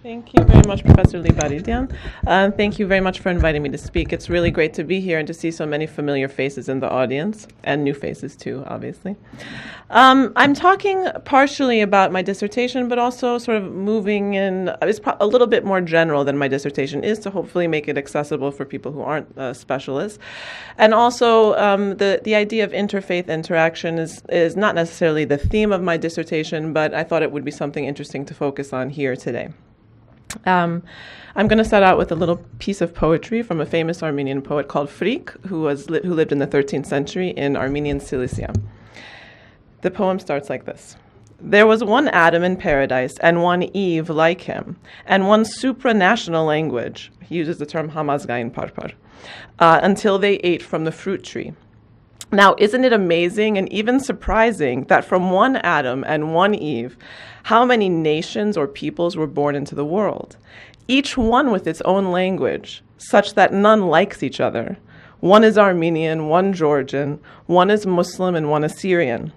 Thank you very much, Professor Libaridian. Thank you very much for inviting me to speak. It's really great to be here and to see so many familiar faces in the audience, and new faces too, obviously. I'm talking partially about my dissertation, but also sort of moving in, it's a little bit more general than my dissertation is, to hopefully make it accessible for people who aren't specialists. And also, the idea of interfaith interaction is not necessarily the theme of my dissertation, but I thought it would be something interesting to focus on here today. I'm going to start out with a little piece of poetry from a famous Armenian poet called Frik, who lived in the 13th century in Armenian Cilicia. The poem starts like this. There was one Adam in paradise and one Eve like him, and one supranational language, he uses the term hamazgain parpar, until they ate from the fruit tree. Now, isn't it amazing and even surprising that from one Adam and one Eve, how many nations or peoples were born into the world, each one with its own language, such that none likes each other. One is Armenian, one Georgian, one is Muslim, and one Assyrian.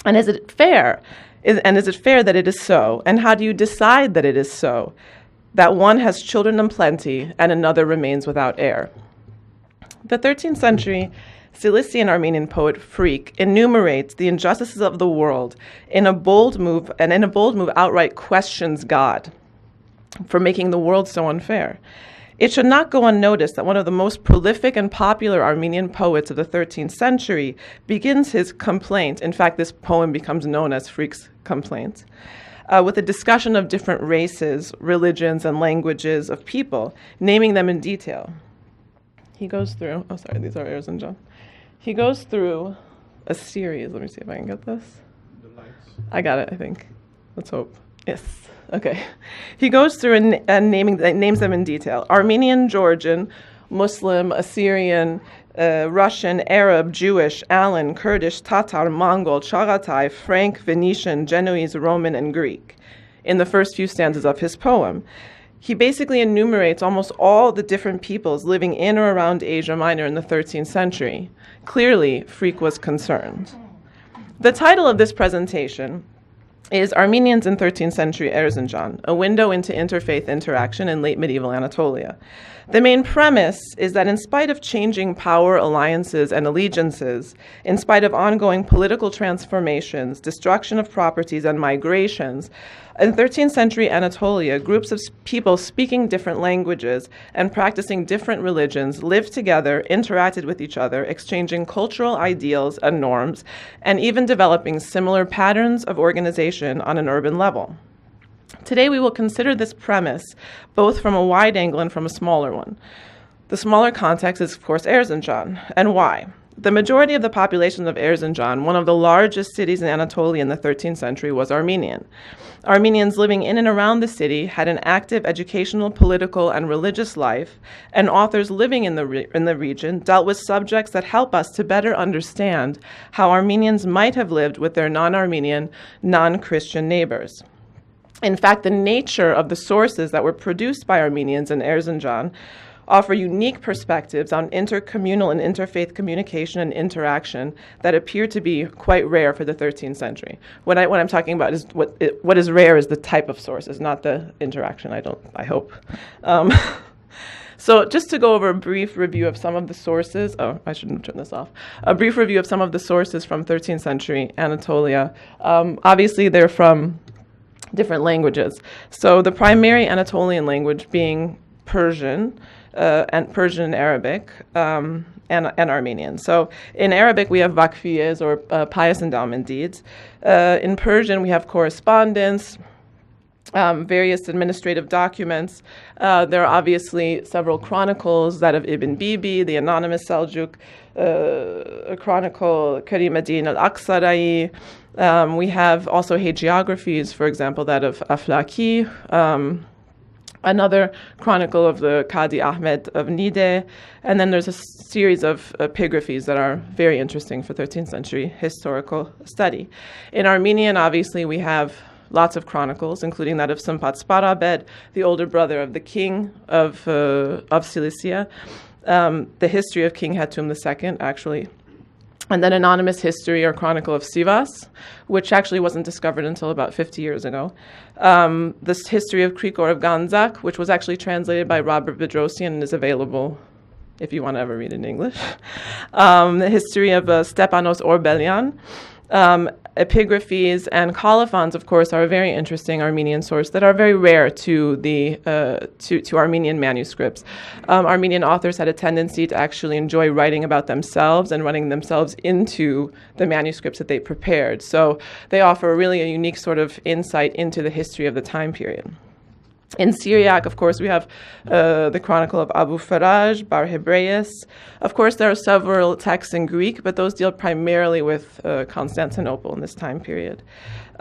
And is it fair? Is it fair that it is so? And how do you decide that it is so? That one has children in plenty and another remains without heir. The 13th century Cilician Armenian poet Frik enumerates the injustices of the world in a bold move, and in a bold move outright questions God for making the world so unfair. It should not go unnoticed that one of the most prolific and popular Armenian poets of the 13th century begins his complaint. In fact, this poem becomes known as Frik's Complaint, with a discussion of different races, religions, and languages of people, naming them in detail. He goes through, these are Erzincan. He goes through a series. Let me see if I can get this. The lights. I got it, I think. Let's hope. Yes. Okay. He goes through and names them in detail. Armenian, Georgian, Muslim, Assyrian, Russian, Arab, Jewish, Alan, Kurdish, Tatar, Mongol, Chagatai, Frank, Venetian, Genoese, Roman, and Greek in the first few stanzas of his poem. He basically enumerates almost all the different peoples living in or around Asia Minor in the 13th century. Clearly, Frik was concerned. The title of this presentation is Armenians in 13th Century Erzincan, a window into interfaith interaction in late medieval Anatolia. The main premise is that in spite of changing power alliances and allegiances, in spite of ongoing political transformations, destruction of properties, and migrations, in 13th century Anatolia, groups of people speaking different languages and practicing different religions lived together, interacted with each other, exchanging cultural ideals and norms, and even developing similar patterns of organization on an urban level. Today, we will consider this premise both from a wide angle and from a smaller one. The smaller context is, of course, Erzincan. And why? The majority of the population of Erzincan, one of the largest cities in Anatolia in the 13th century, was Armenian. Armenians living in and around the city had an active educational, political, and religious life, and authors living in the region dealt with subjects that help us to better understand how Armenians might have lived with their non-Armenian, non-Christian neighbors. In fact, the nature of the sources that were produced by Armenians in Erzincan offer unique perspectives on intercommunal and interfaith communication and interaction that appear to be quite rare for the 13th century. What I'm talking about is what is rare is the type of sources, not the interaction, I hope. So just to go over a brief review of some of the sources, I shouldn't turn this off. A brief review of some of the sources from 13th century Anatolia. Obviously, they're from different languages. So the primary Anatolian language being Persian, and Arabic, and Armenian. So in Arabic, we have vakfiyes, or pious endowment deeds. In Persian, we have correspondence, various administrative documents. There are obviously several chronicles, that of Ibn Bibi, the anonymous Seljuk chronicle, Karim ad-Din al-Aqsarai. We have also hagiographies, for example, that of Aflaki, another chronicle of the Qadi Ahmed of Nide, and then there's a series of epigraphies that are very interesting for 13th century historical study. In Armenian, obviously, we have lots of chronicles, including that of Sampat Sparabed, the older brother of the king of Cilicia. The history of King Hatum II actually and then Anonymous History or Chronicle of Sivas, which actually wasn't discovered until about 50 years ago. This History of Krikor of Ganzak, which was actually translated by Robert Bedrosian and is available if you want to ever read it in English. The History of Stepanos Orbelian. Epigraphies and colophons, of course, are a very interesting Armenian source that are very rare to the to Armenian manuscripts. Armenian authors had a tendency to actually enjoy writing about themselves and running themselves into the manuscripts that they prepared. So they offer really a unique sort of insight into the history of the time period. In Syriac, of course, we have the Chronicle of Abu Faraj, Bar Hebraeus. Of course, there are several texts in Greek, but those deal primarily with Constantinople in this time period.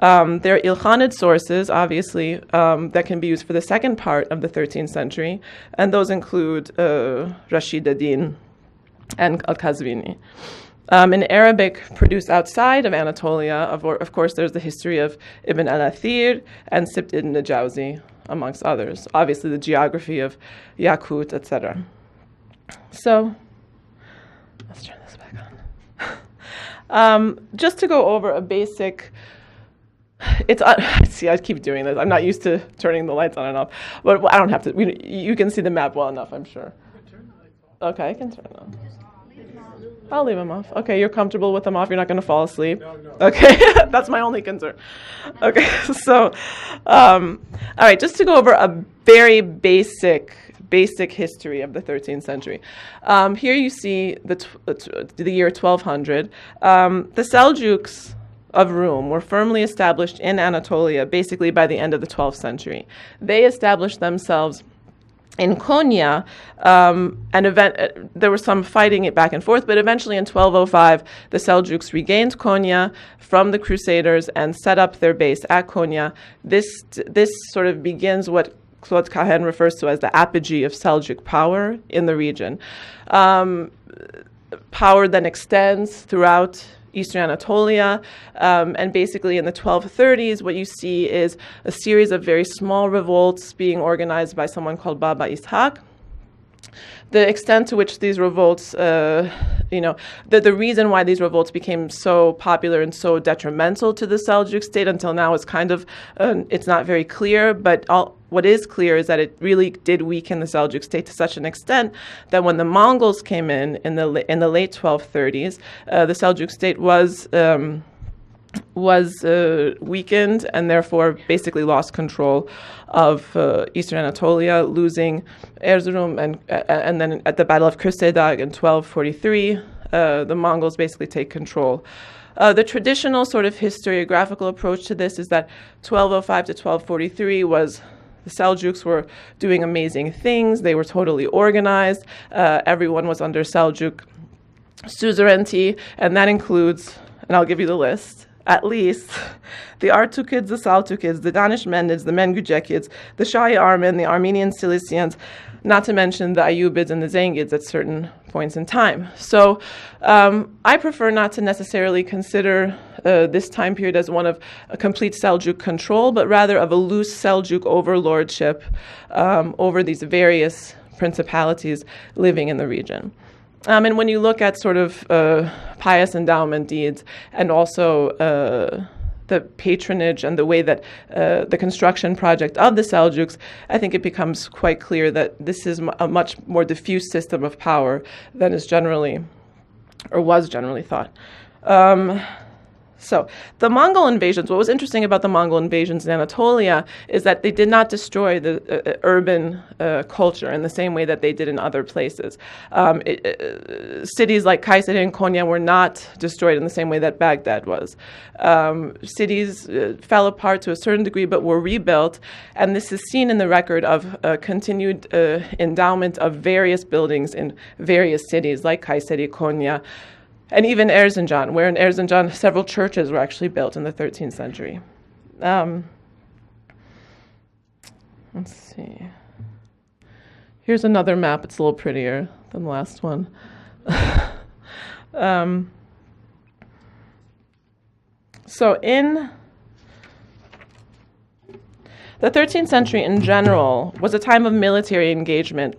There are Ilkhanid sources, obviously, that can be used for the second part of the 13th century, and those include Rashid ad-Din and Al-Kazvini. In Arabic, produced outside of Anatolia, of course, there's the history of Ibn al-Athir and Sibt ibn Jawzi, amongst others. Obviously, the geography of Yakut, etc. So, let's turn this back on. Just to go over a basic, see, I keep doing this. I'm not used to turning the lights on and off, but I don't have to. You can see the map well enough, I'm sure. Okay, I can turn them on. I'll leave them off. Okay, you're comfortable with them off? You're not going to fall asleep? No. Okay, that's my only concern. Okay, so, all right, just to go over a very basic history of the 13th century. Here you see the year 1200. The Seljuks of Rum were firmly established in Anatolia basically by the end of the 12th century. They established themselves in Konya, there was some fighting it back and forth, but eventually in 1205, the Seljuks regained Konya from the Crusaders and set up their base at Konya. This sort of begins what Claude Cahen refers to as the apogee of Seljuk power in the region. Power then extends throughout Eastern Anatolia, and basically in the 1230s, what you see is a series of very small revolts being organized by someone called Baba Ishaq. The extent to which these revolts, the reason why these revolts became so popular and so detrimental to the Seljuk state until now is kind of, it's not very clear, but what is clear is that it really did weaken the Seljuk state to such an extent that when the Mongols came in the late 1230s, the Seljuk state was weakened and therefore basically lost control of Eastern Anatolia, losing Erzurum, and then at the Battle of Kürsedag in 1243, the Mongols basically take control. The traditional sort of historiographical approach to this is that 1205 to 1243 was the Seljuks were doing amazing things. They were totally organized. Everyone was under Seljuk suzerainty, and that includes, and I'll give you the list, at least the Artukids, the Saltukids, the Danishmendids, the Mengujekids, the Shahi Armen, the Armenian Cilicians, not to mention the Ayyubids and the Zengids at certain points in time. So I prefer not to necessarily consider this time period as one of a complete Seljuk control, but rather of a loose Seljuk overlordship over these various principalities living in the region. And when you look at sort of pious endowment deeds and also the patronage and the way that the construction project of the Seljuks, I think it becomes quite clear that this is a much more diffuse system of power than is generally, or was generally thought. So the Mongol invasions, what was interesting about the Mongol invasions in Anatolia is that they did not destroy the urban culture in the same way that they did in other places. Cities like Kayseri and Konya were not destroyed in the same way that Baghdad was. Cities fell apart to a certain degree but were rebuilt, and this is seen in the record of continued endowment of various buildings in various cities like Kayseri, Konya, and even Erzincan, where in Erzincan several churches were actually built in the 13th century. Let's see. Here's another map. It's a little prettier than the last one. So in the 13th century in general was a time of military engagement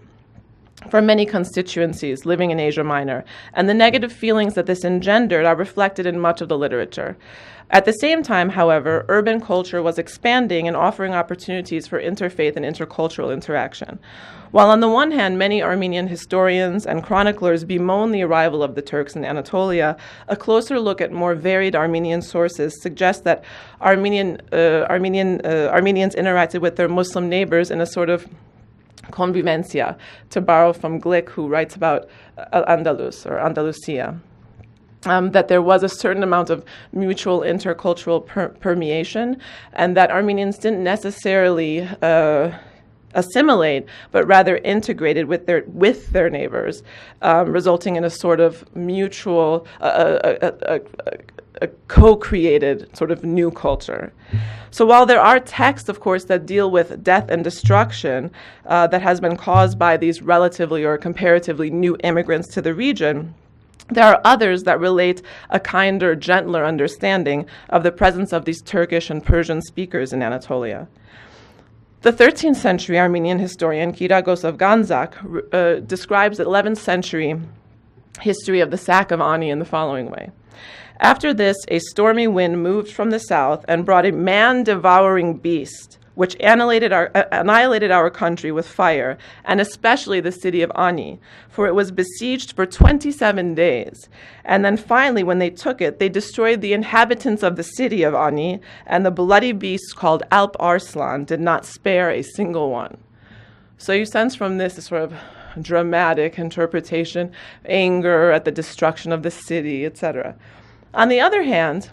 for many constituencies living in Asia Minor, and the negative feelings that this engendered are reflected in much of the literature. At the same time, however, urban culture was expanding and offering opportunities for interfaith and intercultural interaction. While on the one hand, many Armenian historians and chroniclers bemoan the arrival of the Turks in Anatolia, a closer look at more varied Armenian sources suggests that Armenians interacted with their Muslim neighbors in a sort of convivencia, to borrow from Glick, who writes about Al-Andalus or Andalusia. That there was a certain amount of mutual intercultural permeation, and that Armenians didn't necessarily assimilate, but rather integrated with their neighbors, resulting in a sort of mutual, a co-created sort of new culture. So while there are texts, of course, that deal with death and destruction that has been caused by these relatively or comparatively new immigrants to the region, there are others that relate a kinder, gentler understanding of the presence of these Turkish and Persian speakers in Anatolia. The 13th century Armenian historian Kyriakos of Ganzak describes the 11th century history of the sack of Ani in the following way. After this, a stormy wind moved from the south and brought a man-devouring beast, which annihilated our country with fire, and especially the city of Ani, for it was besieged for 27 days. And then finally, when they took it, they destroyed the inhabitants of the city of Ani, and the bloody beast called Alp Arslan did not spare a single one. So you sense from this a sort of dramatic interpretation, anger at the destruction of the city, etc. On the other hand,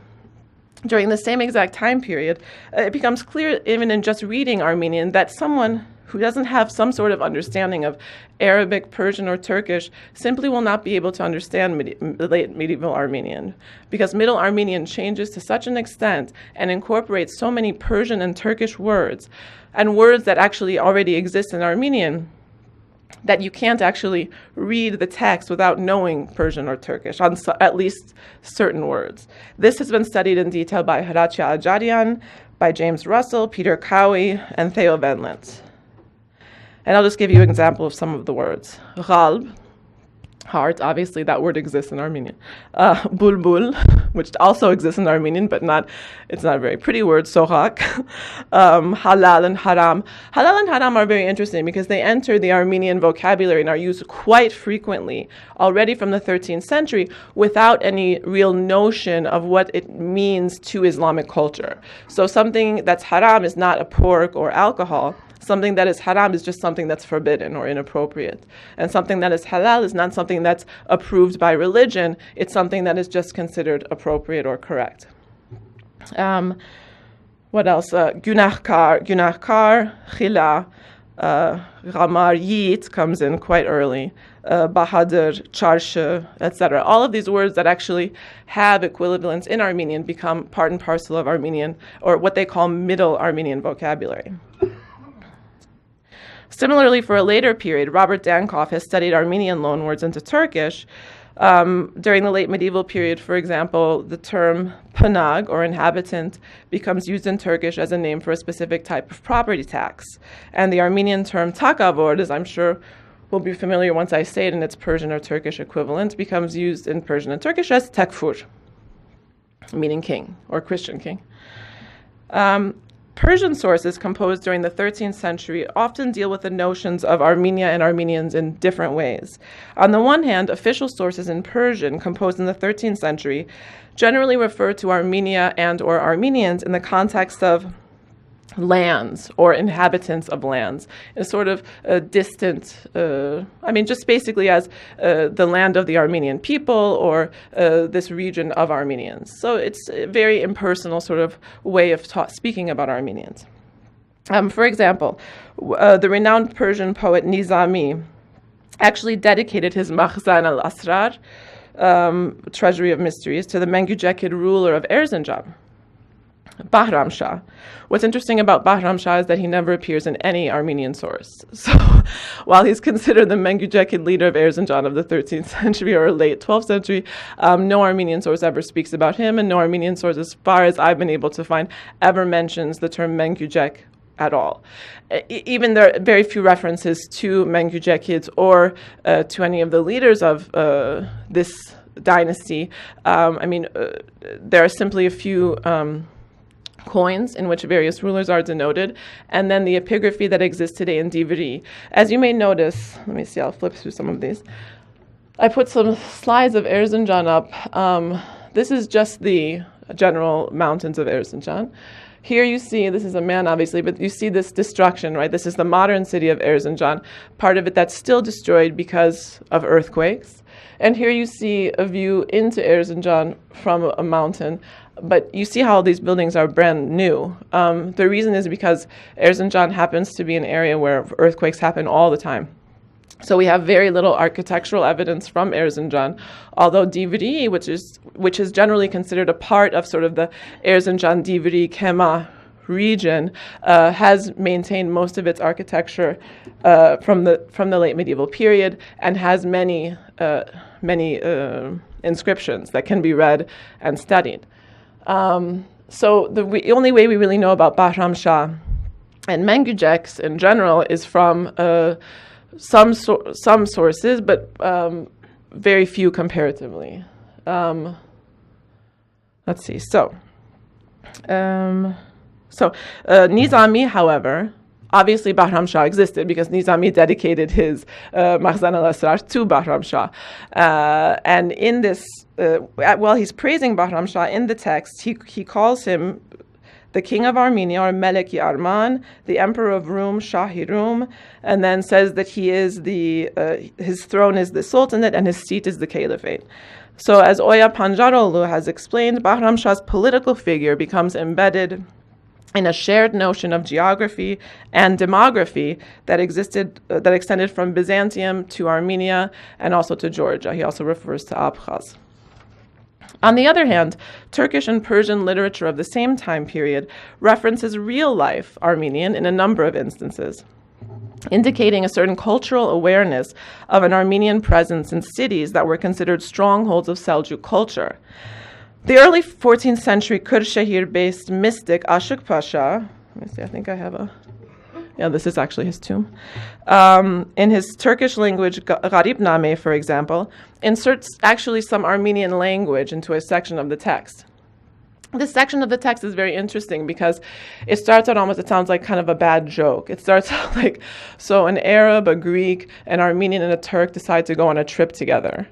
during the same exact time period, it becomes clear, even in just reading Armenian, that someone who doesn't have some sort of understanding of Arabic, Persian, or Turkish simply will not be able to understand late medieval Armenian, because Middle Armenian changes to such an extent and incorporates so many Persian and Turkish words, and words that actually already exist in Armenian, that you can't actually read the text without knowing Persian or Turkish, on at least certain words. This has been studied in detail by Horatia Ajarian, by James Russell, Peter Cowie, and Theo Venlent. And I'll just give you an example of some of the words. Ghalb, heart, obviously that word exists in Armenian. Bulbul, which also exists in Armenian, but it's not a very pretty word, sohak. Halal and haram. Halal and haram are very interesting because they enter the Armenian vocabulary and are used quite frequently already from the 13th century without any real notion of what it means to Islamic culture. So something that's haram is not a pork or alcohol. Something that is haram is just something that's forbidden or inappropriate. And something that is halal is not something that's approved by religion. It's something that is just considered appropriate or correct. What else? Gunahkar, khila, ghamar, yit comes in quite early. Bahadur, charshe, etc. All of these words that actually have equivalents in Armenian become part and parcel of Armenian, or what they call Middle Armenian vocabulary. Similarly, for a later period, Robert Dankoff has studied Armenian loanwords into Turkish. During the late medieval period, for example, the term panag, or inhabitant, becomes used in Turkish as a name for a specific type of property tax. And the Armenian term takavord, as I'm sure will be familiar once I say it in its Persian or Turkish equivalent, becomes used in Persian and Turkish as tekfur, meaning king, or Christian king. Persian sources composed during the 13th century often deal with the notions of Armenia and Armenians in different ways. On the one hand, official sources in Persian composed in the 13th century generally refer to Armenia and or Armenians in the context of lands or inhabitants of lands, in a sort of distant, just basically as the land of the Armenian people or this region of Armenians. So it's a very impersonal sort of way of speaking about Armenians. For example, the renowned Persian poet Nizami actually dedicated his Makhzan al-Asrar, Treasury of Mysteries, to the Mengücekid ruler of Erzincan, Bahram Shah. What's interesting about Bahram Shah is that he never appears in any Armenian source. So while he's considered the Mengücekid leader of Erzincan of the 13th century or late 12th century, no Armenian source ever speaks about him, and no Armenian source, as far as I've been able to find, ever mentions the term Mengücek at all. Even there are very few references to Mengucekids or to any of the leaders of this dynasty. There are simply a few coins in which various rulers are denoted, and then the epigraphy that exists today in Divri. As you may notice, let me see, I'll flip through some of these. I put some slides of Erzincan up. This is just the general mountains of Erzincan. Here you see, this is a man obviously, but you see this destruction, right? This is the modern city of Erzincan, part of it that's still destroyed because of earthquakes. And here you see a view into Erzincan from a mountain. But you see how all these buildings are brand new. The reason is because Erzincan happens to be an area where earthquakes happen all the time. So we have very little architectural evidence from Erzincan, although Divri, which is generally considered a part of sort of the Erzincan, Divri, Kema region, has maintained most of its architecture from the late medieval period and has many inscriptions that can be read and studied. So the only way we really know about Bahram Shah and Menguceks in general is from some sources, but very few comparatively. Let's see. So Nizami, however, obviously Bahram Shah existed because Nizami dedicated his Makhzan al-Asrar to Bahram Shah. And in this, while he's praising Bahram Shah in the text, he calls him the king of Armenia, or Meleki Arman, the emperor of Rum, Shahi Rum, and then says that he is his throne is the sultanate and his seat is the caliphate. So as Oya Panjaroglu has explained, Bahram Shah's political figure becomes embedded in a shared notion of geography and demography that extended from Byzantium to Armenia and also to Georgia. He also refers to Abkhaz. On the other hand, Turkish and Persian literature of the same time period references real-life Armenian in a number of instances, indicating a certain cultural awareness of an Armenian presence in cities that were considered strongholds of Seljuk culture. The early 14th century Kırşehir-based mystic Ashok Pasha, let me see, I think I have this is actually his tomb. In his Turkish language, Garipname, for example, inserts actually some Armenian language into a section of the text. This section of the text is very interesting because it starts out almost, it sounds like kind of a bad joke. It starts out like, so an Arab, a Greek, an Armenian, and a Turk decide to go on a trip together.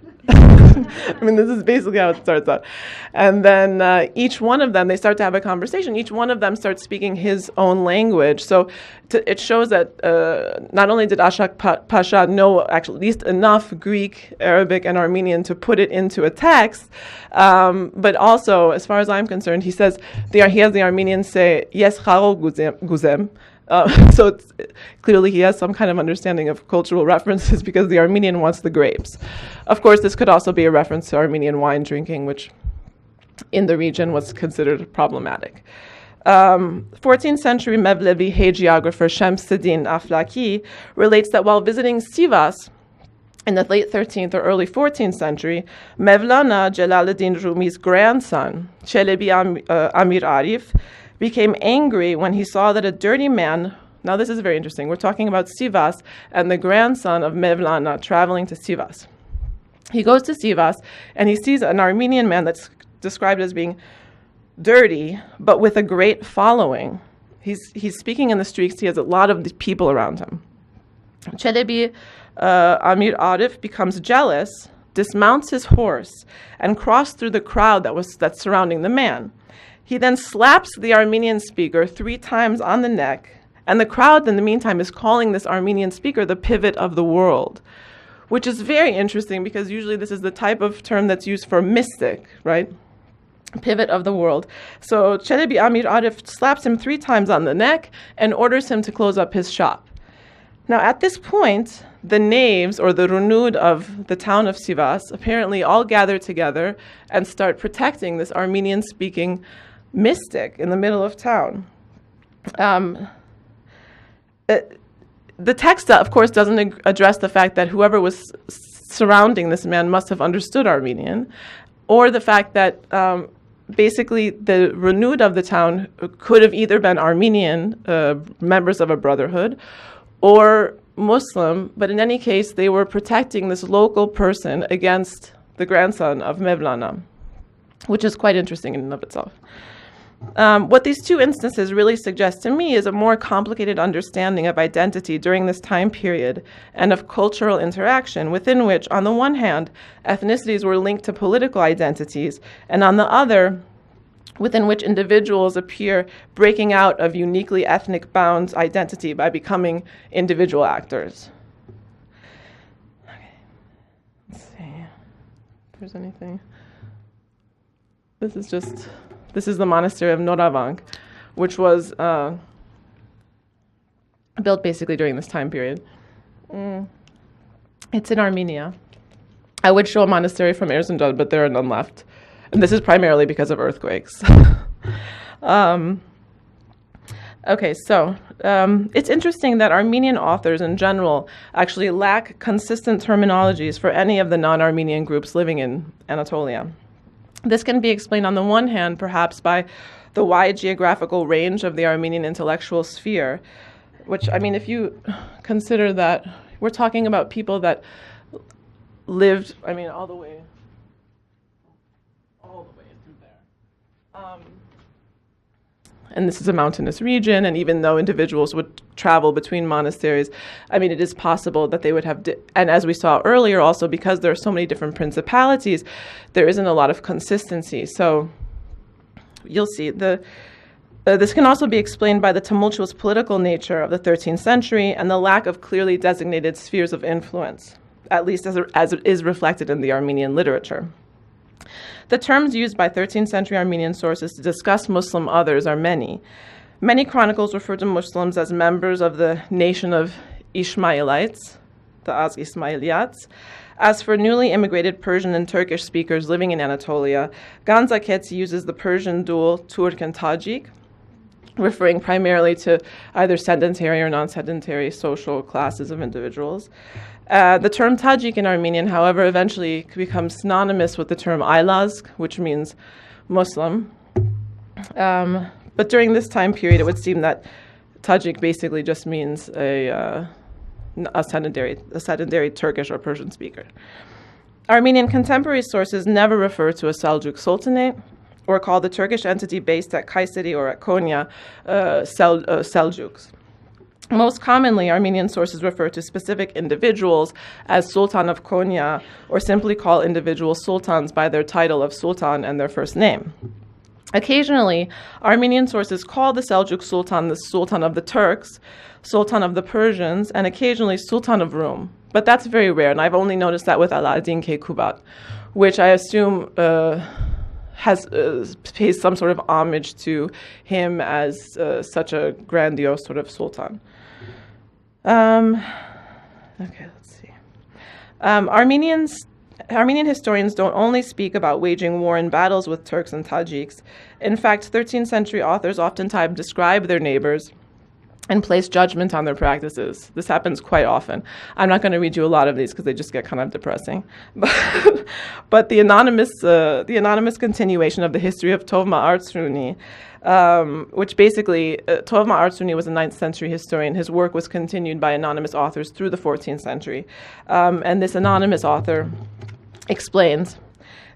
This is basically how it starts out. And then each one of them, they start to have a conversation. Each one of them starts speaking his own language. So it shows that not only did Ashok Pasha know actually at least enough Greek, Arabic, and Armenian to put it into a text, but also, as far as I'm concerned, he has the Armenians say, yes, charo guzem. So clearly he has some kind of understanding of cultural references because the Armenian wants the grapes. Of course, this could also be a reference to Armenian wine drinking, which in the region was considered problematic. 14th century Mevlevi hagiographer Shamsuddin Aflaki relates that while visiting Sivas in the late 13th or early 14th century, Mevlana Jalaluddin Rumi's grandson, Çelebi Amir Arif, became angry when he saw that a dirty man, now this is very interesting, we're talking about Sivas and the grandson of Mevlana traveling to Sivas. He goes to Sivas and he sees an Armenian man that's described as being dirty, but with a great following. He's speaking in the streets, he has a lot of people around him. Çelebi Amir Arif becomes jealous, dismounts his horse, and crosses through the crowd that's surrounding the man. He then slaps the Armenian speaker 3 times on the neck, and the crowd in the meantime is calling this Armenian speaker the pivot of the world, which is very interesting because usually this is the type of term that's used for mystic, right? Pivot of the world. So Çelebi Amir Arif slaps him 3 times on the neck and orders him to close up his shop. Now at this point, the knaves or the runud of the town of Sivas apparently all gather together and start protecting this Armenian-speaking mystic in the middle of town. The text, of course, doesn't address the fact that whoever was surrounding this man must have understood Armenian, or the fact that basically the renewed of the town could have either been Armenian members of a brotherhood or Muslim, but in any case, they were protecting this local person against the grandson of Mevlana, which is quite interesting in and of itself. What these two instances really suggest to me is a more complicated understanding of identity during this time period and of cultural interaction, within which, on the one hand, ethnicities were linked to political identities, and on the other, within which individuals appear breaking out of uniquely ethnic bound identity by becoming individual actors. Okay, let's see if there's anything. This is the monastery of Noravang, which was built basically during this time period. It's in Armenia. I would show a monastery from Erzincan, but there are none left. And this is primarily because of earthquakes. Okay, so it's interesting that Armenian authors in general actually lack consistent terminologies for any of the non-Armenian groups living in Anatolia. This can be explained on the one hand, perhaps, by the wide geographical range of the Armenian intellectual sphere, which, I mean, if you consider that we're talking about people that lived, I mean, all the way through there. And this is a mountainous region, and even though individuals would travel between monasteries, I mean, it is possible that they would have, and as we saw earlier also, because there are so many different principalities, there isn't a lot of consistency. So you'll see, this can also be explained by the tumultuous political nature of the 13th century and the lack of clearly designated spheres of influence, at least as it is reflected in the Armenian literature. The terms used by 13th century Armenian sources to discuss Muslim others are many. Many chronicles refer to Muslims as members of the nation of Ishmaelites, the Az Ismailiyats. As for newly immigrated Persian and Turkish speakers living in Anatolia, Ganzakets uses the Persian dual Turk and Tajik, referring primarily to either sedentary or non-sedentary social classes of individuals. The term Tajik in Armenian, however, eventually becomes synonymous with the term Aylazg, which means Muslim. But during this time period, it would seem that Tajik basically just means a sedentary Turkish or Persian speaker. Armenian contemporary sources never refer to a Seljuk Sultanate or call the Turkish entity based at Kayseri or at Konya Seljuks. Most commonly, Armenian sources refer to specific individuals as Sultan of Konya or simply call individual sultans by their title of sultan and their first name. Occasionally, Armenian sources call the Seljuk Sultan the Sultan of the Turks, Sultan of the Persians, and occasionally Sultan of Rum. But that's very rare, and I've only noticed that with Alaaddin Keykubat, which I assume pays some sort of homage to him as such a grandiose sort of sultan. Okay, let's see. Armenian historians don't only speak about waging war and battles with Turks and Tajiks. In fact, 13th century authors oftentimes describe their neighbors and place judgment on their practices. This happens quite often. I'm not going to read you a lot of these because they just get kind of depressing. But the anonymous continuation of the history of Tovma Artsruni, which basically, Tovma Artsruni was a 9th century historian. His work was continued by anonymous authors through the 14th century. And this anonymous author explains,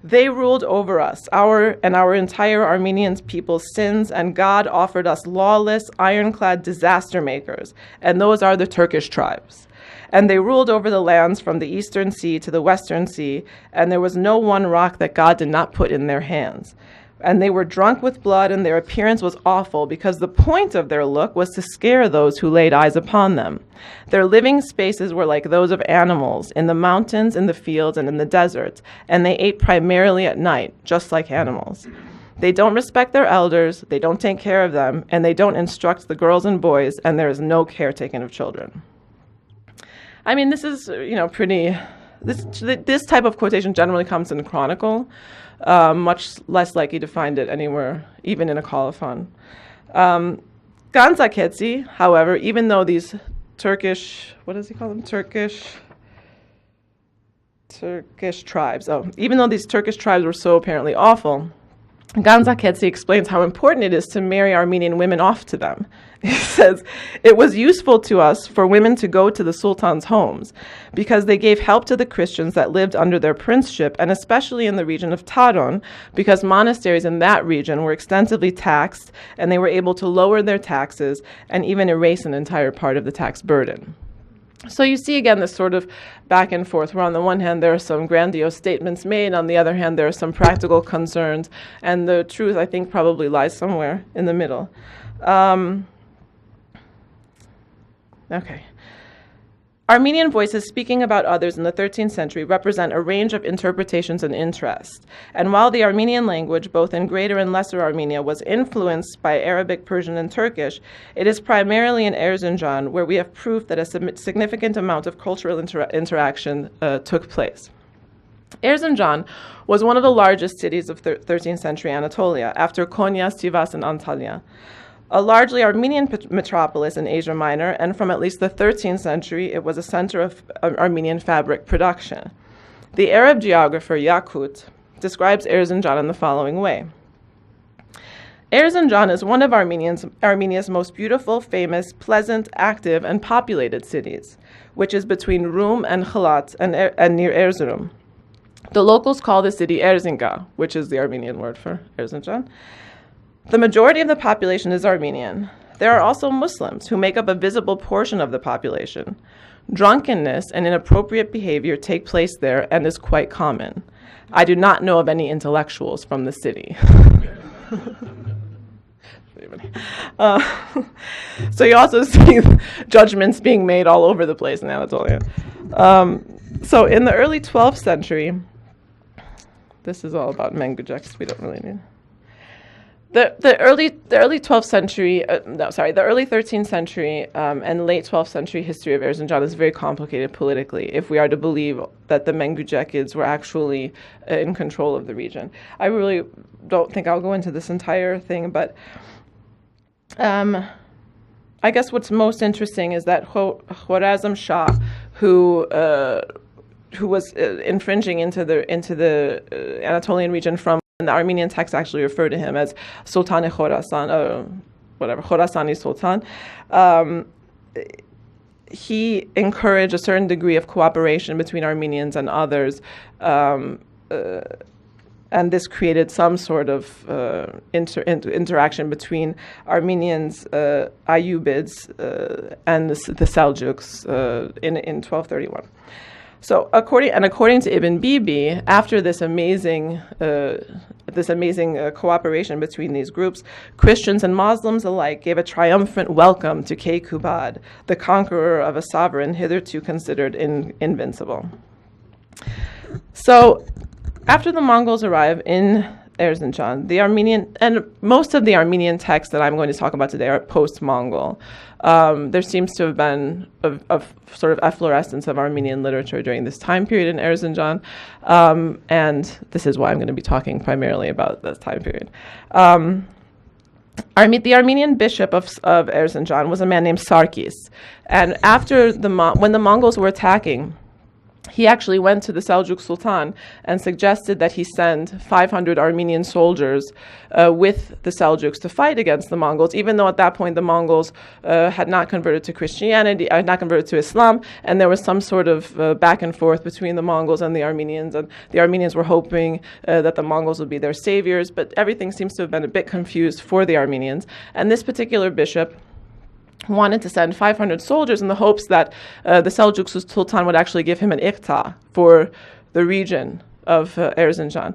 "They ruled over us, our entire Armenian people's sins, and God offered us lawless, ironclad disaster makers, and those are the Turkish tribes. And they ruled over the lands from the eastern sea to the western sea, and there was no one rock that God did not put in their hands. And they were drunk with blood, and their appearance was awful, because the point of their look was to scare those who laid eyes upon them. Their living spaces were like those of animals, in the mountains, in the fields, and in the deserts, and they ate primarily at night, just like animals. They don't respect their elders, they don't take care of them, and they don't instruct the girls and boys, and there is no care taken of children." I mean, this is, pretty... This type of quotation generally comes in Chronicle, much less likely to find it anywhere, even in a colophon. Ganzaketsi, however, even though these Turkish, what does he call them? Turkish tribes. Oh, even though these Turkish tribes were so apparently awful, Ganzaketsi explains how important it is to marry Armenian women off to them. He says, it was useful to us for women to go to the sultan's homes because they gave help to the Christians that lived under their princeship, and especially in the region of Taron, because monasteries in that region were extensively taxed, and they were able to lower their taxes and even erase an entire part of the tax burden. So you see again this sort of back and forth, where on the one hand there are some grandiose statements made, on the other hand there are some practical concerns, and the truth, I think, probably lies somewhere in the middle. Okay. Armenian voices speaking about others in the 13th century represent a range of interpretations and interests. And while the Armenian language, both in Greater and Lesser Armenia, was influenced by Arabic, Persian, and Turkish, it is primarily in Erzincan where we have proof that a significant amount of cultural interaction took place. Erzincan was one of the largest cities of 13th century Anatolia, after Konya, Sivas, and Antalya. A largely Armenian metropolis in Asia Minor, and from at least the 13th century, it was a center of Armenian fabric production. The Arab geographer Yakut describes Erzincan in the following way. Erzincan is one of Armenia's most beautiful, famous, pleasant, active, and populated cities, which is between Rum and Khalat and near Erzurum. The locals call the city Erzinca, which is the Armenian word for Erzincan. The majority of the population is Armenian. There are also Muslims who make up a visible portion of the population. Drunkenness and inappropriate behavior take place there and is quite common. I do not know of any intellectuals from the city. So you also see judgments being made all over the place in Anatolia. So in the early 12th century, this is all about Mengüceks, we don't really need. The early 12th century, the early 13th century and late 12th century history of Erzincan is very complicated politically, if we are to believe that the Mengücekids were actually in control of the region. I really don't think I'll go into this entire thing, but I guess what's most interesting is that Khwarezm Shah, who was infringing into the Anatolian region from. The Armenian texts actually refer to him as Sultan Khorasan, Khorasani Sultan. He encouraged a certain degree of cooperation between Armenians and others, and this created some sort of interaction between Armenians, Ayyubids, and the Seljuks in 1231. So according to Ibn Bibi, after this amazing cooperation between these groups, Christians and Muslims alike gave a triumphant welcome to Keykubat, the conqueror of a sovereign hitherto considered invincible. So after the Mongols arrive in Erzincan, the Armenian, and most of the Armenian texts that I'm going to talk about today are post-Mongol. There seems to have been a sort of efflorescence of Armenian literature during this time period in Erzincan, and this is why I'm going to be talking primarily about this time period. The Armenian bishop of Erzincan was a man named Sarkis, and after when the Mongols were attacking, he actually went to the Seljuk Sultan and suggested that he send 500 Armenian soldiers with the Seljuks to fight against the Mongols, even though at that point the Mongols had not converted to Christianity, had not converted to Islam, and there was some sort of back and forth between the Mongols and the Armenians were hoping that the Mongols would be their saviors, but everything seems to have been a bit confused for the Armenians. And this particular bishop wanted to send 500 soldiers in the hopes that the Seljuk Sultan would actually give him an iqta for the region of Erzincan.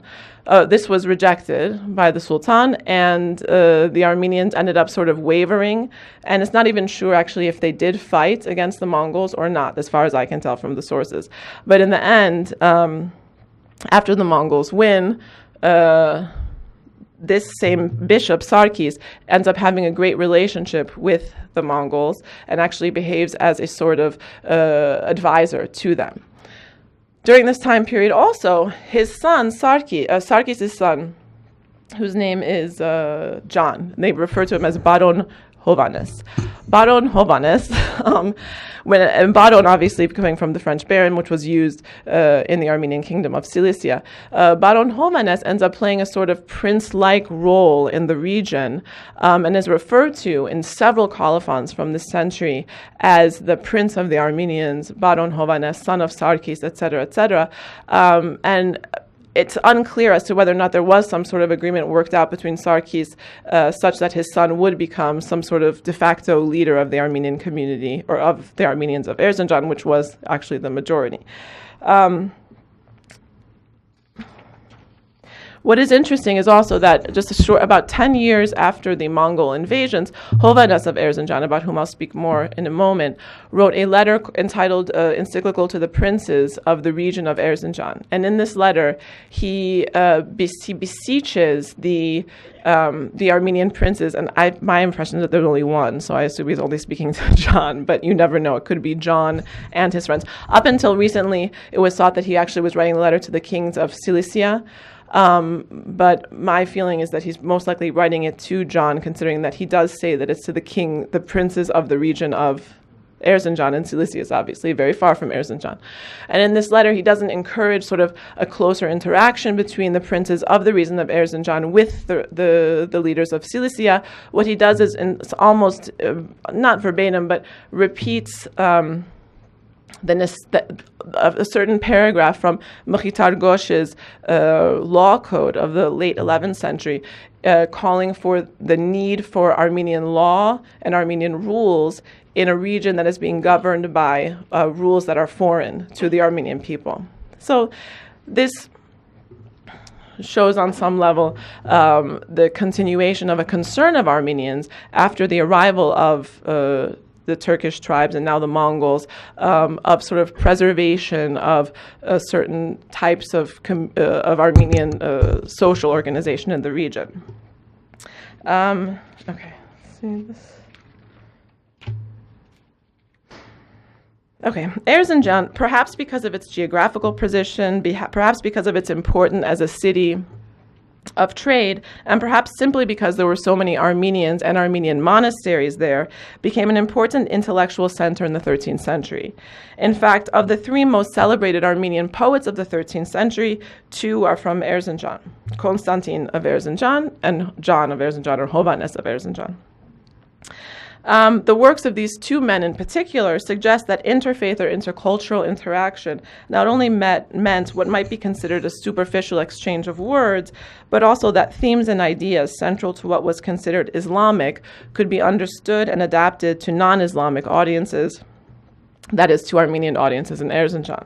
This was rejected by the Sultan, and the Armenians ended up sort of wavering, and it's not even sure actually if they did fight against the Mongols or not, as far as I can tell from the sources. But in the end, after the Mongols win, this same bishop, Sarkis, ends up having a great relationship with the Mongols and actually behaves as a sort of advisor to them. During this time period also, his son, Sarkis' son, whose name is John, they refer to him as Baron Hovhannes. Baron Hovhannes, and Baron obviously coming from the French baron, which was used in the Armenian kingdom of Cilicia. Baron Hovhannes ends up playing a sort of prince-like role in the region and is referred to in several colophons from this century as the prince of the Armenians, Baron Hovhannes, son of Sarkis, etc., etc. And it's unclear as to whether or not there was some sort of agreement worked out between Sarkis such that his son would become some sort of de facto leader of the Armenian community, or of the Armenians of Erzincan, which was actually the majority. What is interesting is also that just about 10 years after the Mongol invasions, Hovhannes of Erzincan, about whom I'll speak more in a moment, wrote a letter entitled Encyclical to the Princes of the region of Erzincan. And in this letter, he beseeches the Armenian princes, and my impression is that there's only one, so I assume he's only speaking to John, but you never know. It could be John and his friends. Up until recently, it was thought that he actually was writing a letter to the kings of Cilicia, but my feeling is that he's most likely writing it to John, considering that he does say that it's to the princes of the region of Erzincan, and Cilicia is obviously very far from Erzincan. And in this letter, he doesn't encourage sort of a closer interaction between the princes of the region of Erzincan with the leaders of Cilicia. What he does is, it's almost, not verbatim, but repeats a certain paragraph from Mkhitar Ghosh's law code of the late 11th century, calling for the need for Armenian law and Armenian rules in a region that is being governed by rules that are foreign to the Armenian people. So this shows on some level the continuation of a concern of Armenians after the arrival of the Turkish tribes and now the Mongols, of sort of preservation of certain types of Armenian social organization in the region. Okay, let's see this. Okay, Erzincan, perhaps because of its geographical position, perhaps because of its importance as a city of trade, and perhaps simply because there were so many Armenians and Armenian monasteries there, became an important intellectual center in the 13th century. In fact, of the three most celebrated Armenian poets of the 13th century, two are from Erzincan, Constantine of Erzincan and John of Erzincan, or Hovhannes of Erzincan. The works of these two men in particular suggest that interfaith or intercultural interaction not only meant what might be considered a superficial exchange of words, but also that themes and ideas central to what was considered Islamic could be understood and adapted to non-Islamic audiences, that is, to Armenian audiences in Erzincan.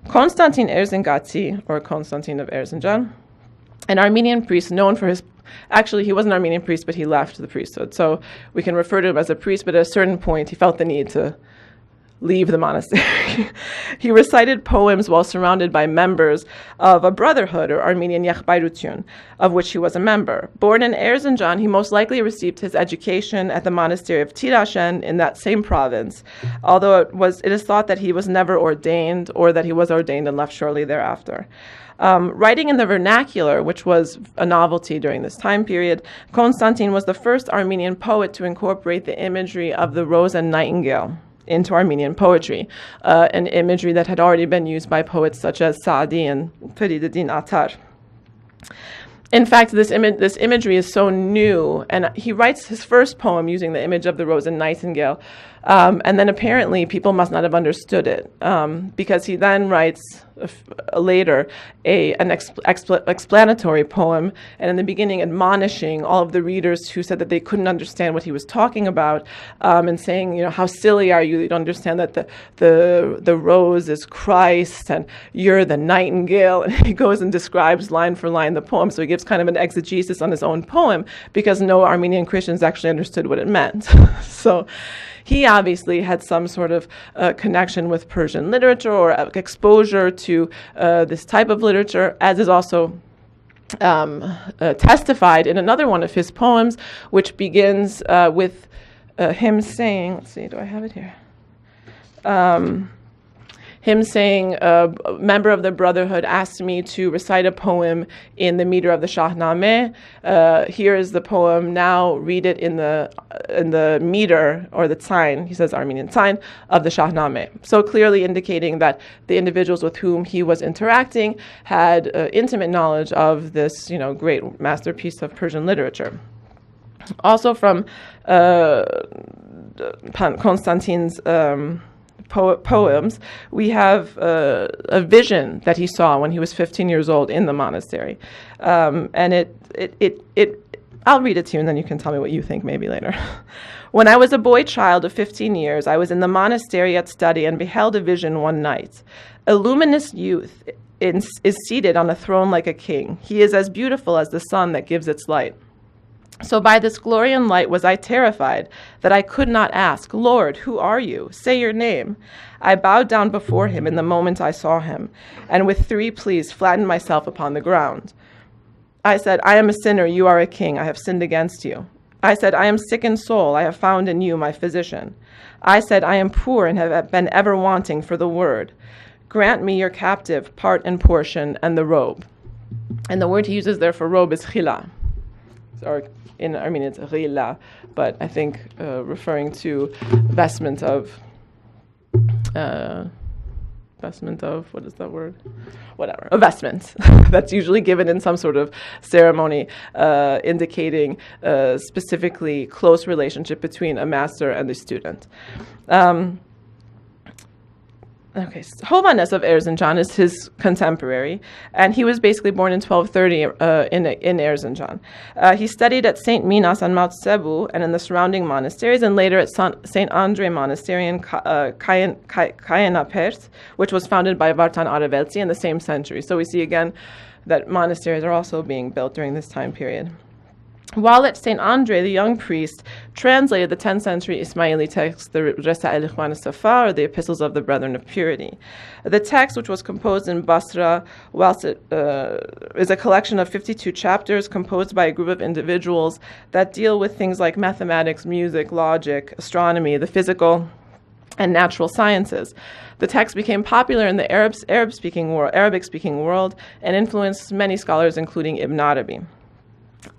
Constantine Erzingatsi, or Constantine of Erzincan, an Armenian priest known for his Actually, he was an Armenian priest, but he left the priesthood. So we can refer to him as a priest, but at a certain point, he felt the need to leave the monastery. He recited poems while surrounded by members of a brotherhood, or Armenian Yakhbayrutyun, of which he was a member. Born in Erzincan, he most likely received his education at the monastery of Tirashen in that same province, although it is thought that he was never ordained, or that he was ordained and left shortly thereafter. Writing in the vernacular, which was a novelty during this time period, Constantine was the first Armenian poet to incorporate the imagery of the rose and nightingale into Armenian poetry, an imagery that had already been used by poets such as Saadi and Ferideddin Attar. In fact, this imagery is so new, and he writes his first poem using the image of the rose and nightingale, and then apparently people must not have understood it, because he then writes later an explanatory poem, and in the beginning admonishing all of the readers who said that they couldn't understand what he was talking about, and saying, how silly are you? You don't understand that the rose is Christ, and you're the nightingale. And he goes and describes line for line the poem, so he gives kind of an exegesis on his own poem, because no Armenian Christians actually understood what it meant. So he obviously had some sort of connection with Persian literature or exposure to this type of literature, as is also testified in another one of his poems, which begins with him saying, let's see, do I have it here? him saying, a member of the Brotherhood asked me to recite a poem in the meter of the Shahnameh. Here is the poem. Now read it in the meter, or the tzain, he says Armenian tzain, of the Shahnameh. So clearly indicating that the individuals with whom he was interacting had intimate knowledge of this, great masterpiece of Persian literature. Also from Constantine's poems, we have a vision that he saw when he was 15 years old in the monastery. And I'll read it to you and then you can tell me what you think maybe later. When I was a boy child of 15 years, I was in the monastery at study and beheld a vision one night. A luminous youth is seated on a throne like a king. He is as beautiful as the sun that gives its light. So by this glory and light was I terrified, that I could not ask, Lord, who are you? Say your name. I bowed down before him in the moment I saw him, and with 3 pleas flattened myself upon the ground. I said, I am a sinner, you are a king, I have sinned against you. I said, I am sick in soul, I have found in you my physician. I said, I am poor and have been ever wanting for the word. Grant me your captive, part and portion, and the robe. And the word he uses there for robe is khila. Or in Armenian it's rila, but I think referring to vestment of, what is that word? Whatever, a vestment that's usually given in some sort of ceremony indicating specifically close relationship between a master and a student. Okay, so Hovhannes of Erzincan is his contemporary, and he was basically born in 1230 in Erzincan. He studied at St. Minas and Mount Cebu and in the surrounding monasteries, and later at St. Andre Monastery in Kayenapert, which was founded by Vartan Araveltsi in the same century. So we see again that monasteries are also being built during this time period. While at St. Andre, the young priest translated the 10th century Ismaili text, the Resa'il Ikhwan al-Safa, or the Epistles of the Brethren of Purity. The text, which was composed in Basra, whilst it is a collection of 52 chapters composed by a group of individuals that deal with things like mathematics, music, logic, astronomy, the physical, and natural sciences. The text became popular in the Arabic-speaking world and influenced many scholars, including Ibn Arabi.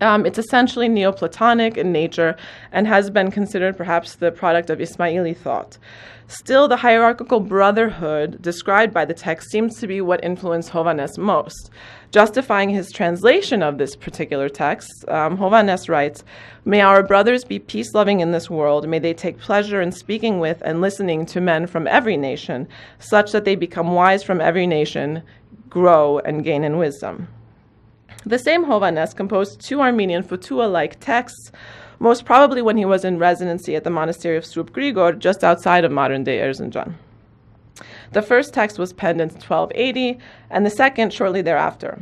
It's essentially Neoplatonic in nature and has been considered perhaps the product of Ismaili thought. Still, the hierarchical brotherhood described by the text seems to be what influenced Hovhannes most. Justifying his translation of this particular text, Hovhannes writes, "May our brothers be peace-loving in this world. May they take pleasure in speaking with and listening to men from every nation, such that they become wise from every nation, grow, and gain in wisdom." The same Hovhannes composed 2 Armenian futua-like texts, most probably when he was in residency at the monastery of Srup Grigor, just outside of modern-day Erzincan. The first text was penned in 1280, and the second shortly thereafter.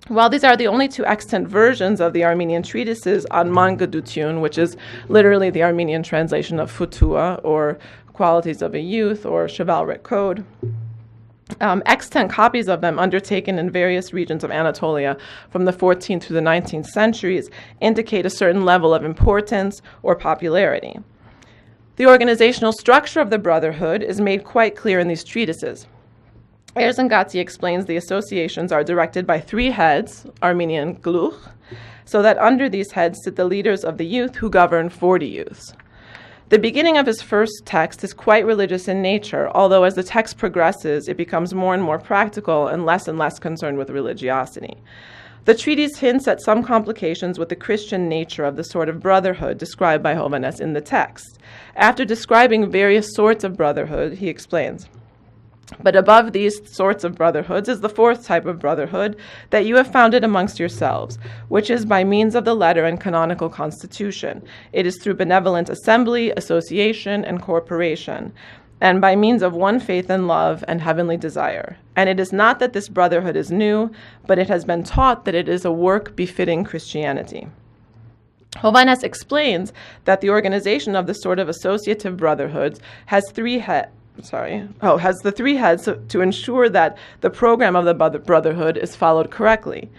While these are the only 2 extant versions of the Armenian treatises on Mangadutun, which is literally the Armenian translation of futua, or qualities of a youth, or chivalric code, extant copies of them undertaken in various regions of Anatolia from the 14th to the 19th centuries indicate a certain level of importance or popularity. The organizational structure of the Brotherhood is made quite clear in these treatises. Erzengati explains the associations are directed by 3 heads, Armenian gluch, so that under these heads sit the leaders of the youth who govern 40 youths. The beginning of his first text is quite religious in nature, although as the text progresses, it becomes more and more practical and less concerned with religiosity. The treatise hints at some complications with the Christian nature of the sort of brotherhood described by Hovhannes in the text. After describing various sorts of brotherhood, he explains, "But above these sorts of brotherhoods is the 4th type of brotherhood that you have founded amongst yourselves, which is by means of the letter and canonical constitution. It is through benevolent assembly, association, and corporation, and by means of one faith and love and heavenly desire. And it is not that this brotherhood is new, but it has been taught that it is a work befitting Christianity." Hovhannes explains that the organization of the sort of associative brotherhoods has the 3 heads to ensure that the program of the brotherhood is followed correctly.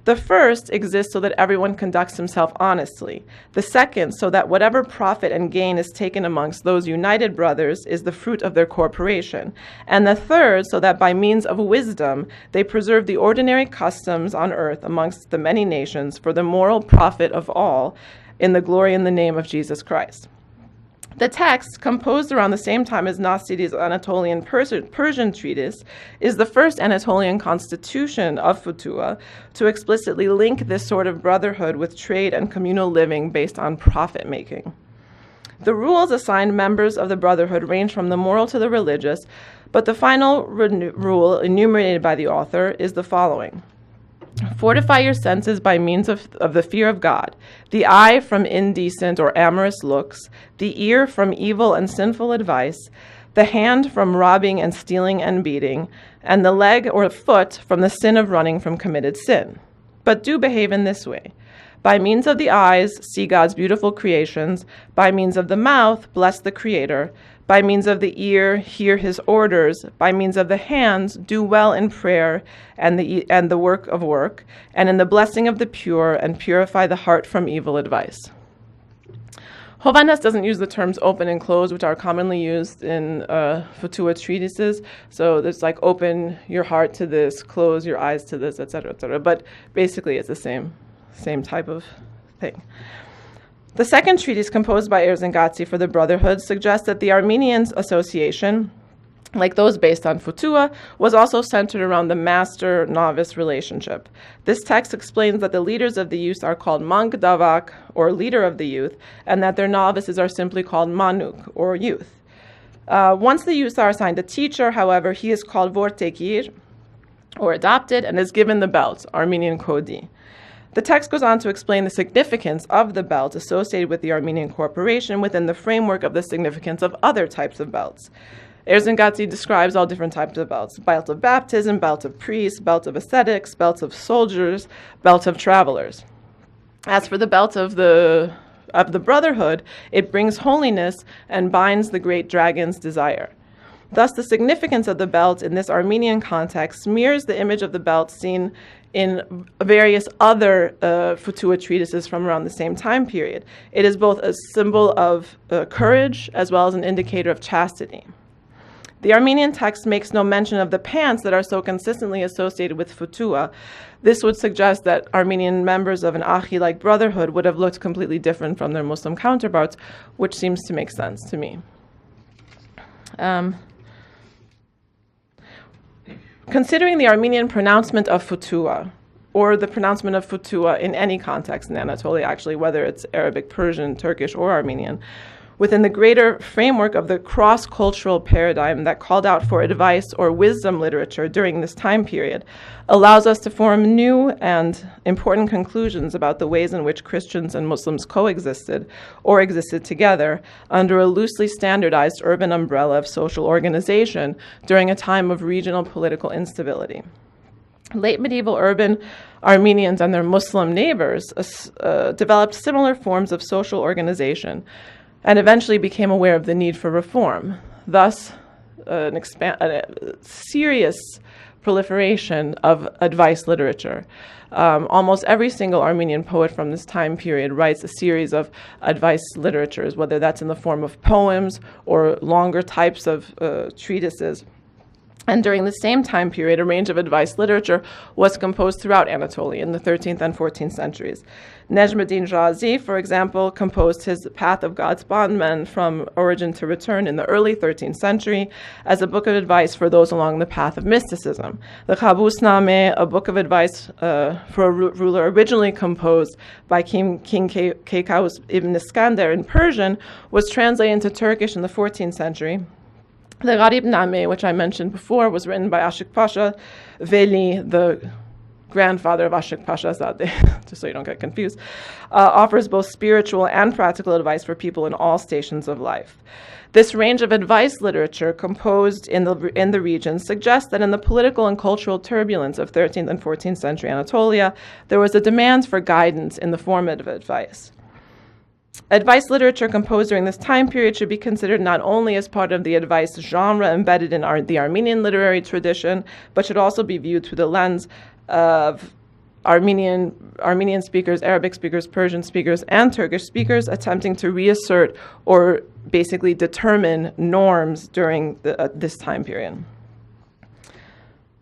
The first exists so that everyone conducts himself honestly. The second, so that whatever profit and gain is taken amongst those united brothers is the fruit of their corporation. And the third, so that by means of wisdom they preserve the ordinary customs on earth amongst the many nations for the moral profit of all in the glory and the name of Jesus Christ. The text, composed around the same time as Nasidi's Anatolian Persian treatise, is the first Anatolian constitution of Futuha to explicitly link this sort of brotherhood with trade and communal living based on profit-making. The rules assigned members of the brotherhood range from the moral to the religious, but the final rule enumerated by the author is the following. Fortify your senses by means of the fear of God, the eye from indecent or amorous looks, the ear from evil and sinful advice, the hand from robbing and stealing and beating, and the leg or foot from the sin of running from committed sin. But do behave in this way. By means of the eyes, see God's beautiful creations. By means of the mouth, bless the Creator. By means of the ear, hear his orders. By means of the hands, do well in prayer and the work, and in the blessing of the pure, and purify the heart from evil advice. Hovhannes doesn't use the terms open and close, which are commonly used in Futuha treatises. So there's like open your heart to this, close your eyes to this, etc., etc. But basically it's the same type of thing. The second treatise composed by Erzincan for the Brotherhood suggests that the Armenians association, like those based on Futuha, was also centered around the master-novice relationship. This text explains that the leaders of the youth are called Mangdavak, or leader of the youth, and that their novices are simply called Manuk, or youth. Once the youth are assigned a teacher, however, he is called Vortekir, or adopted, and is given the belt, Armenian Kodi. The text goes on to explain the significance of the belt associated with the Armenian corporation within the framework of the significance of other types of belts. Erzincan describes all different types of belts: belt of baptism, belt of priests, belt of ascetics, belt of soldiers, belt of travelers. As for the belt of the Brotherhood, it brings holiness and binds the great dragon's desire. Thus, the significance of the belt in this Armenian context mirrors the image of the belt seen in various other Futuha treatises from around the same time period. It is both a symbol of courage as well as an indicator of chastity. The Armenian text makes no mention of the pants that are so consistently associated with Futuha. This would suggest that Armenian members of an Ahi-like brotherhood would have looked completely different from their Muslim counterparts, which seems to make sense to me. Considering the Armenian pronouncement of Futuha, or the pronouncement of Futuha in any context in Anatolia, actually, whether it's Arabic, Persian, Turkish, or Armenian, within the greater framework of the cross-cultural paradigm that called out for advice or wisdom literature during this time period, allows us to form new and important conclusions about the ways in which Christians and Muslims coexisted or existed together under a loosely standardized urban umbrella of social organization during a time of regional political instability. Late medieval urban Armenians and their Muslim neighbors developed similar forms of social organization and eventually became aware of the need for reform. Thus, a serious proliferation of advice literature. Almost every single Armenian poet from this time period writes a series of advice literatures, whether that's in the form of poems or longer types of treatises. And during the same time period, a range of advice literature was composed throughout Anatolia in the 13th and 14th centuries. Nejmuddin Razi, for example, composed his Path of God's Bondmen from Origin to Return in the early 13th century as a book of advice for those along the path of mysticism. The Qabusname, a book of advice for a ruler originally composed by King Kaykaus ibn Iskandar in Persian, was translated into Turkish in the 14th century. The Gharib Name, which I mentioned before, was written by Ashik Pasha Veli, the grandfather of Ashik Pasha Zadeh, just so you don't get confused, offers both spiritual and practical advice for people in all stations of life. This range of advice literature composed in the region suggests that in the political and cultural turbulence of 13th and 14th century Anatolia, there was a demand for guidance in the form of advice. Advice literature composed during this time period should be considered not only as part of the advice genre embedded in the Armenian literary tradition, but should also be viewed through the lens of Armenian speakers, Arabic speakers, Persian speakers, and Turkish speakers attempting to reassert or basically determine norms during this time period.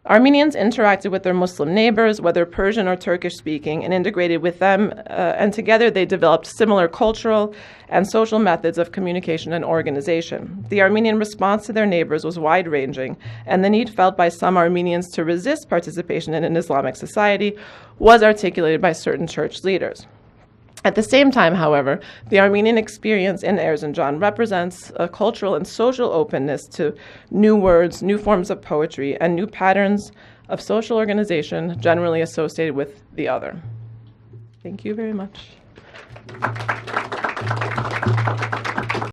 Armenians interacted with their Muslim neighbors, whether Persian or Turkish speaking, and integrated with them, and together they developed similar cultural and social methods of communication and organization. The Armenian response to their neighbors was wide-ranging, and the need felt by some Armenians to resist participation in an Islamic society was articulated by certain church leaders. At the same time, however, the Armenian experience in Erzincan represents a cultural and social openness to new words, new forms of poetry, and new patterns of social organization generally associated with the other. Thank you very much.